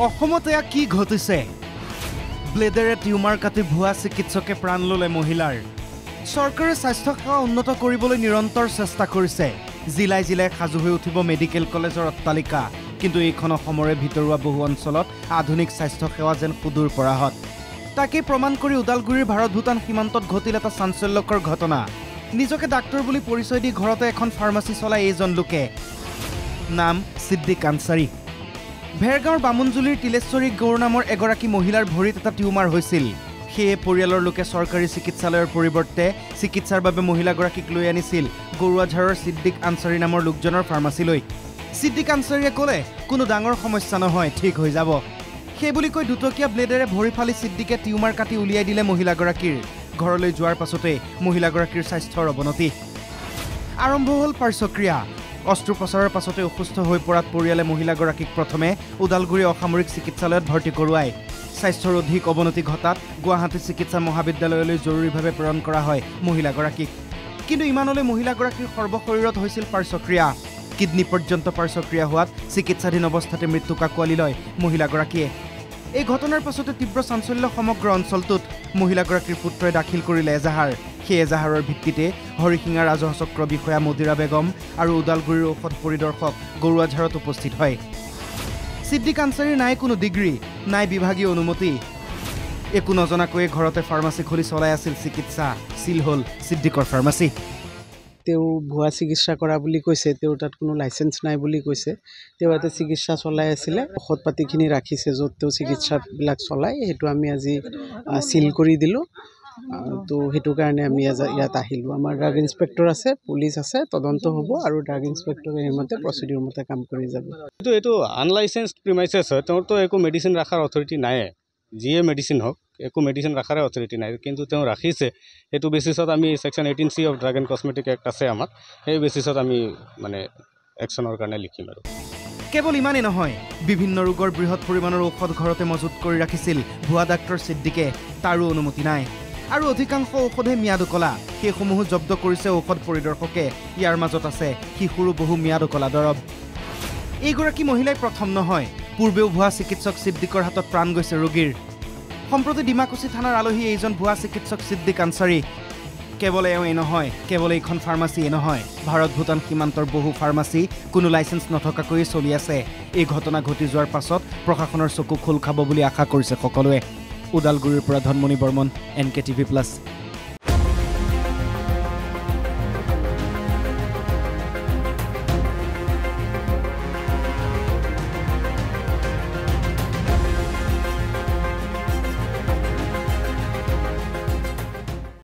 অসমত এয়া কি ঘটিছে ব্লেডেৰে টিউমাৰ কাটি ভুৱা চিকিৎসকে প্ৰাণ ললে মহিলাৰ চৰকাৰে স্বাস্থ্য সেৱা উন্নত কৰিবলৈ নিৰন্তৰ চেষ্টা কৰিছে জিলাই জিলাই সাজু হৈ উঠিব মেডিকেল কলেজৰ অট্টালিকা কিন্তু এইখন অসমৰে ভিতৰুৱা বহু অঞ্চলত আধুনিক স্বাস্থ্য সেৱা যেন সুদূৰ পৰাহত তাকে প্ৰমাণ কৰি উদালগুৰিৰ ভাৰত ভূটান সীমান্তত ঘটিল এটা চাঞ্চল্যকৰ ঘটনা নিজকে ডাক্তৰ বুলি পৰিচয় দি ঘৰতে এখন ফাৰ্মাচী চলাই এইজন লোকে নাম সিদ্দিক আনসাৰী ভেৰগাঁৱৰ বামুনজুলিৰ তিলেশ্বৰী গৌৰ নামৰ এগৰাকী মহিলাৰ ভৰিত এটা টিউমাৰ হৈছিল সেয়ে পৰিয়ালৰ লোকে চৰকাৰী চিকিৎসালয়ৰ পৰিৱৰ্তে চিকিৎসাৰ বাবে মহিলাগৰাকীক লৈ আনিছিল গৰুৱাঝাৰৰ সিদ্দিক আনসাৰী নামৰ লোকজনৰ ফাৰ্মাচীলৈ সিদ্দিক আনসাৰীয়ে ক'লে কোনো ডাঙৰ সমস্যা নহয় ঠিক হৈ যাব সেই বুলি কৈ দুটকীয়া ব্লেডেৰে ভৰি ফালি সিদ্দিকে টিউমাৰ কাটি উলিয়াই দিলে মহিলাগৰাকীৰ ঘৰলৈ যোৱাৰ পাছতে মহিলাগৰাকীৰ স্বাস্থ্যৰ অৱনতি আৰম্ভ হ'ল পাৰ্শ্বক্ৰিয়া অস্ত্ৰোপচাৰৰ পাছতে অসুস্থ হৈ পৰাত পৰিয়ালে মহিলাগৰাকীক প্ৰথমে উদালগুৰি অসামৰিক চিকিৎসালয়ত ভৰ্তি কৰোৱায় স্বাস্থ্যৰ অধিক অৱনতি ঘটাত গুৱাহাটী চিকিৎসা মহাবিদ্যালয়লৈ জৰুৰীভাৱে প্ৰেৰণ কৰা হয় মহিলাগৰাকীক কিন্তু ইমানলৈ মহিলাগৰাকীৰ সৰ্বশৰীৰত হৈছিল পাৰ্শ্বক্ৰিয়া কিডনি পৰ্যন্ত পাৰ্শ্বক্ৰিয়া হোৱাত চিকিৎসাধীন অৱস্থাতে মৃত্যু কাকুৱালি লয় মহিলাগৰাকীয়ে এই ঘটনাৰ পাছতে তীব্ৰ চাঞ্চল্য সমগ্ৰ অঞ্চলটোত মহিলাগৰাকীৰ পুত্ৰই দাখিল কৰিলে এজাহাৰ সেই এজাহাৰৰ ভিত্তিতে হৰিশিঙা ৰাজহ চক্ৰ বিষয়া মদিৰা বেগম আৰু উদালগুৰিৰ ঔষধ পৰিদৰ্শক গৰুৱাঝাৰত উপস্থিত হয় সিদ্দিক আনসাৰীৰ নাই কোনো ডিগ্ৰী নাই বিভাগীয় অনুমতি একো নজনাকৈয়ে ঘৰতে ফাৰ্মাচী খুলি চলাই আছিল চিকিৎসা চিল হ'ল সিদ্দিকৰ ফাৰ্মাচী তেওঁ ভুৱা চিকিৎসা কৰা বুলি কৈছে তেওঁৰ তাত কোনো লাইচেন্স নাই বুলি কৈছে তেওঁ ইয়াতে চিকিৎসা চলাই আছিলে ঔষধ পাতিখিনি ৰাখিছে য'ত তেওঁ চিকিৎসাবিলাক চলাই সেইটো আমি আজি চিল কৰি দিলোঁ তো সেইটো কাৰণে আমি ইয়াত আহিলোঁ আমাৰ ড্ৰাগ ইনস্পেক্টৰ আছে পুলিচ আছে তদন্ত হ'ব আৰু ড্ৰাগ ইনস্পেক্টৰে সেইমতে প্ৰচিডিউৰ মতে কাম কৰি যাব এইটো আনলাইচেন্সড প্ৰিমাইচেছ হয় তেওঁৰতো একো মেডিচিন ৰখাৰ অথৰিটি নাই যিয়ে মেডিচিন হওক একো মেডিচিন ৰখাৰ অথৰিটি নাই কিন্তু তেওঁ ৰাখিছে সেইটো বেচিছত আমি সেকশ্যন 18C of drug and cosmetic act আছে আমাৰ সেই বেচিছত আমি মানে একশ্যনৰ কাৰণে লিখিম আৰু কেৱল ইমানেই নহয় বিভিন্ন ৰোগৰ বৃহৎ পৰিমাণৰ ঔষধ ঘৰতে মজুত কৰি ৰাখিছিল ভুৱা ডাক্তৰ সিদ্দিকে তাৰো অনুমতি নাই আৰু অধিকাংশ ঔষধে ম্যাদ উকলা সেইসমূহ জব্দ কৰিছে ঔষধ পৰিদৰ্শকে ইয়াৰ মাজত আছে শিশুৰো বহু ম্যাদ উকলা দৰৱ এইগৰাকী মহিলাই প্ৰথম নহয় পূৰ্বেও ভুৱা চিকিৎসক সিদ্দিকৰ হাতত প্ৰাণ গৈছে ৰোগীৰ সম্প্ৰতি ডিমাকুচি থানাৰ আলহী এইজন ভুৱা চিকিৎসক সিদ্দিক আনসাৰী কেৱল এওঁই নহয় কেৱল এইখন ফাৰ্মাচীয়ে নহয় ভাৰত ভূটান সীমান্তৰ বহু ফাৰ্মাচী কোনো লাইচেন্স নথকাকৈয়ে চলি আছে এই ঘটনা ঘটি যোৱাৰ পাছত প্ৰশাসনৰ চকু খোল খাব বুলি আশা কৰিছে সকলোৱে উদালগুৰিৰ পৰা ধনমণি বৰ্মন NKTV+